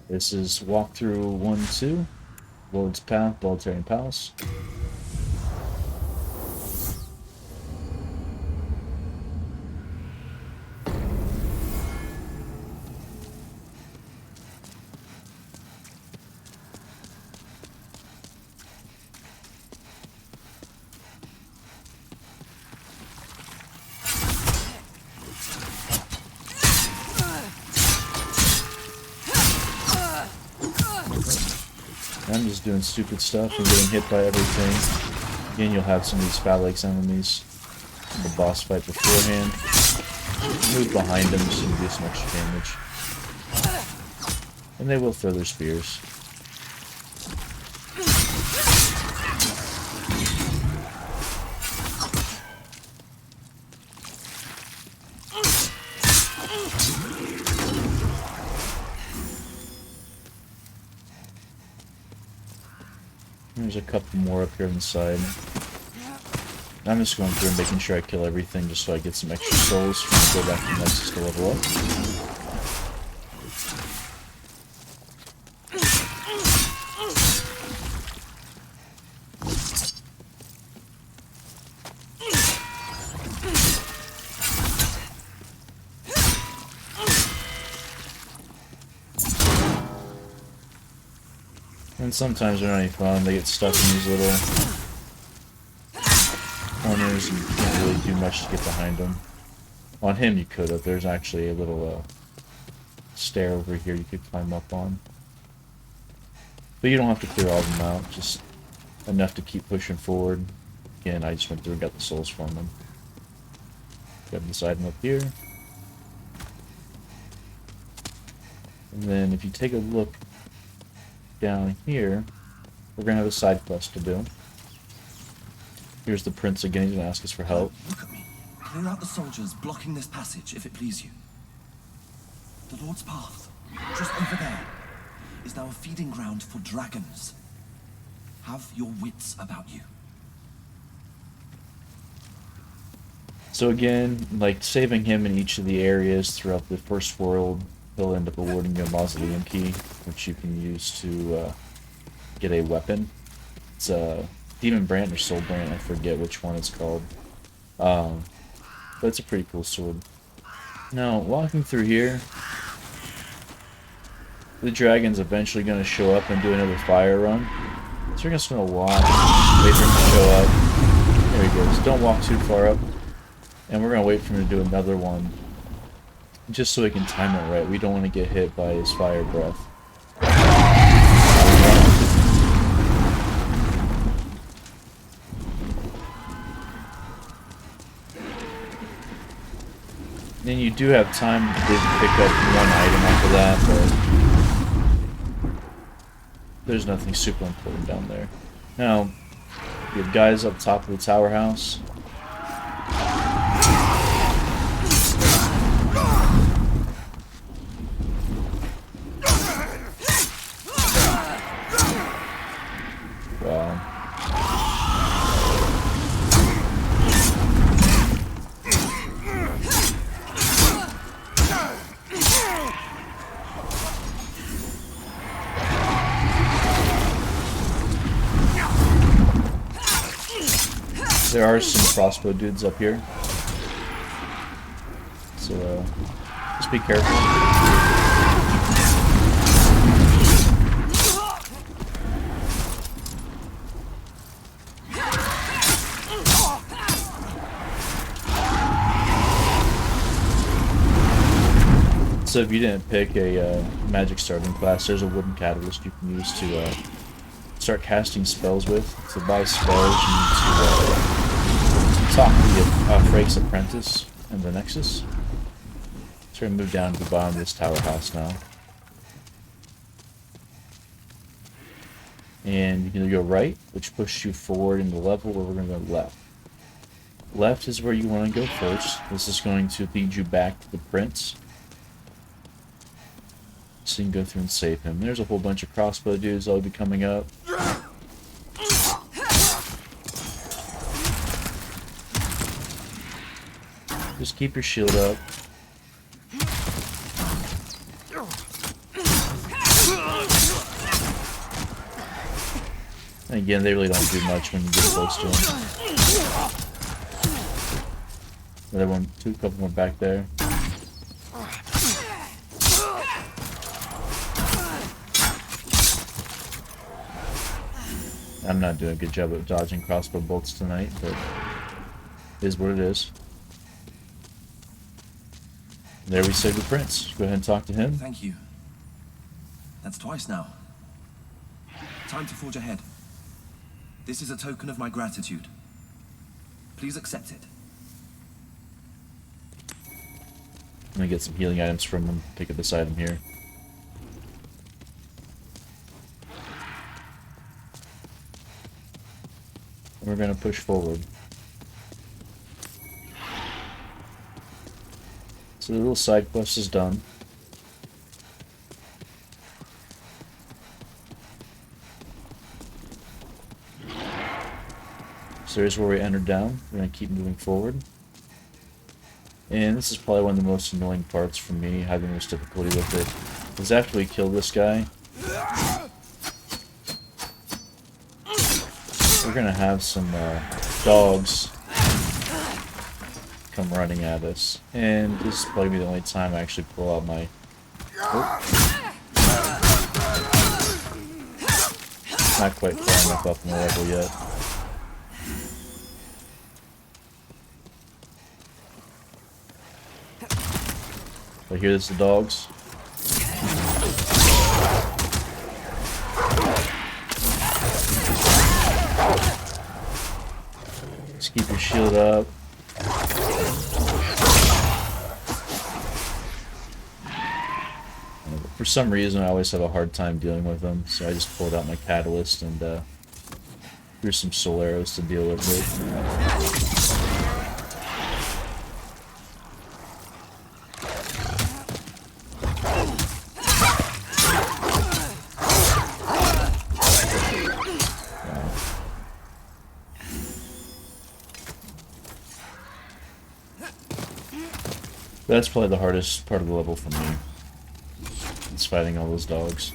This is walkthrough 1-2, Lord's Path, Boltarian Palace. I'm just doing stupid stuff and getting hit by everything. Again, you'll have some of these phalanx enemies in the boss fight beforehand. Move behind them so you do some extra damage. And they will throw their spears. There's a couple more up here on the side. I'm just going through and making sure I kill everything just so I get some extra souls when I go back to Nexus to level up. And sometimes they're not any fun, they get stuck in these little corners and you can't really do much to get behind them. On him you could have, there's actually a little stair over here you could climb up on. But you don't have to clear all of them out, just enough to keep pushing forward. Again, I just went through and got the souls from them. Got beside them up here. And then if you take a look down here, we're going to have a side quest to do. Here's the prince again, he's going to ask us for help. Look at me. Clear out the soldiers blocking this passage, if it please you. The Lord's Path, just over there, is now a feeding ground for dragons. Have your wits about you. So again, like saving him in each of the areas throughout the first world, he'll end up awarding you a mausoleum key, which you can use to get a weapon. It's a Demon Brand or Soul Brand, I forget which one it's called. But it's a pretty cool sword. Now, walking through here, the dragon's eventually going to show up and do another fire run. So you're just going to watch, wait for him to show up. There he goes. Don't walk too far up. And we're going to wait for him to do another one, just so we can time it right. We don't want to get hit by his fire breath. Then you do have time to pick up one item after that, but there's nothing super important down there. Now, you have guys up top of the tower house. Wow. There are some crossbow dudes up here, so just be careful. So if you didn't pick a magic starting class, there's a wooden catalyst you can use to start casting spells with. To buy spells, you need to talk to the Frake's apprentice and the Nexus. So we're going to move down to the bottom of this tower house now. And you can either go right, which pushes you forward in the level, or we're going to go left. Left is where you want to go first. This is going to lead you back to the prince, so you can go through and save him. There's a whole bunch of crossbow dudes that'll be coming up. Just keep your shield up. And again, they really don't do much when you get close to them. Another one, couple more back there. I'm not doing a good job of dodging crossbow bolts tonight, but it is what it is. There we save the prince. Go ahead and talk to him. Thank you. That's twice now. Time to forge ahead. This is a token of my gratitude. Please accept it. I'm gonna get some healing items from him. Pick up this item here. And we're gonna push forward. So the little side quest is done. So here's where we entered down. We're going to keep moving forward. And this is probably one of the most annoying parts for me, having the most difficulty with it. Is after we kill this guy, we're going to have some dogs come running at us. And this is probably the only time I actually pull out my... Not quite far enough up in the level yet. But here's the dogs. Just keep your shield up. For some reason, I always have a hard time dealing with them, so I just pulled out my catalyst and threw some soul arrows to deal with it. That's probably the hardest part of the level for me. It's fighting all those dogs.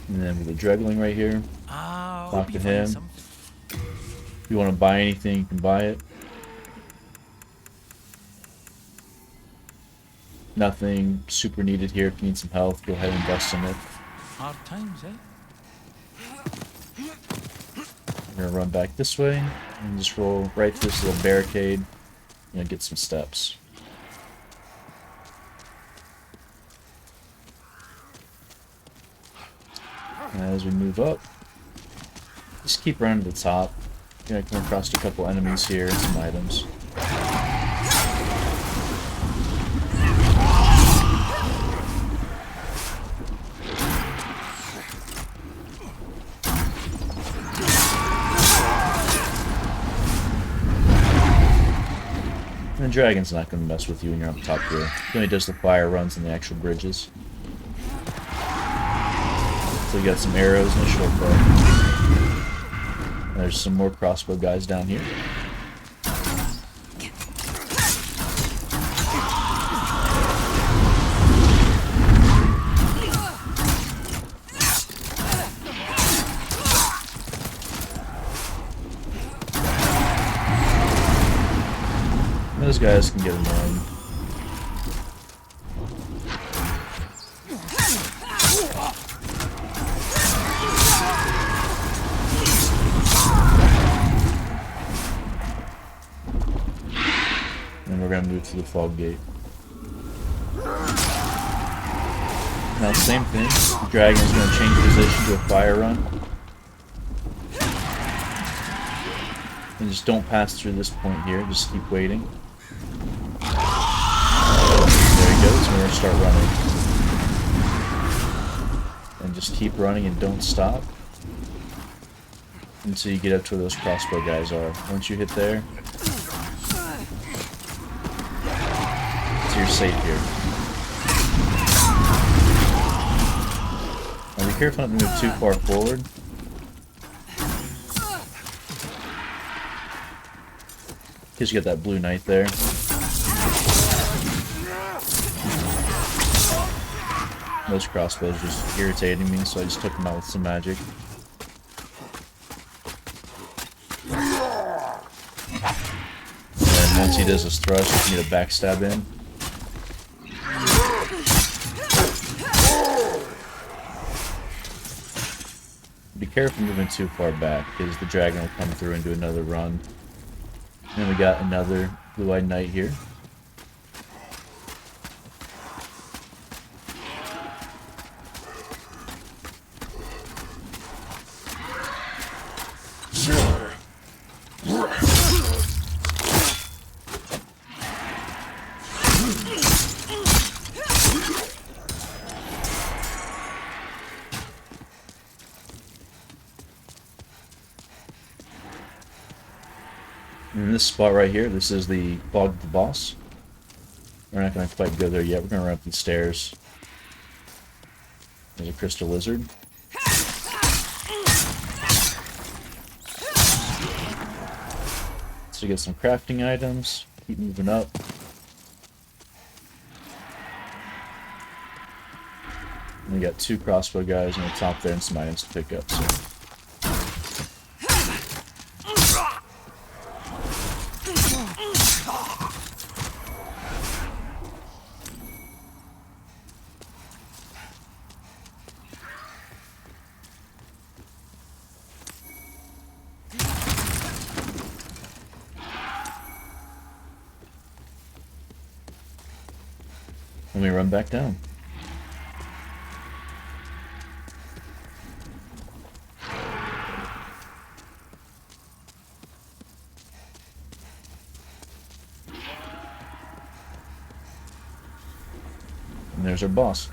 And then with the Dregling right here, talk to him. If you want to buy anything, you can buy it. Nothing super needed here. If you need some health, go ahead and invest in it. Hard times, eh? We're gonna run back this way and just roll right through this little barricade and get some steps. And as we move up, just keep running to the top. You're gonna come across a couple enemies here and some items. And the dragon's not going to mess with you when you're up top here. He only does the fire runs on the actual bridges. So you got some arrows and a short bow. And there's some more crossbow guys down here. Those guys can get annoying. And we're gonna move to the fog gate. Now, same thing. The dragon is gonna change position to a fire run. And just don't pass through this point here. Just keep waiting. There he goes, and we're gonna start running. And just keep running and don't stop until you get up to where those crossbow guys are. Once you hit there, so you're safe here. Now be careful not to move too far forward. Because you got that blue knight there. Those crossbows just irritating me, so I just took them out with some magic. And once he does his thrust, you can get a backstab in. Be careful moving too far back, because the dragon will come through and do another run. And then we got another Blue-Eyed Knight here. In this spot right here, this is the Fog of the Boss. We're not going to quite go there yet. We're going to run up these stairs. There's a crystal lizard. So get some crafting items. Keep moving up. And we got 2 crossbow guys on the top there and some items to pick up. So. And we run back down. And there's our boss.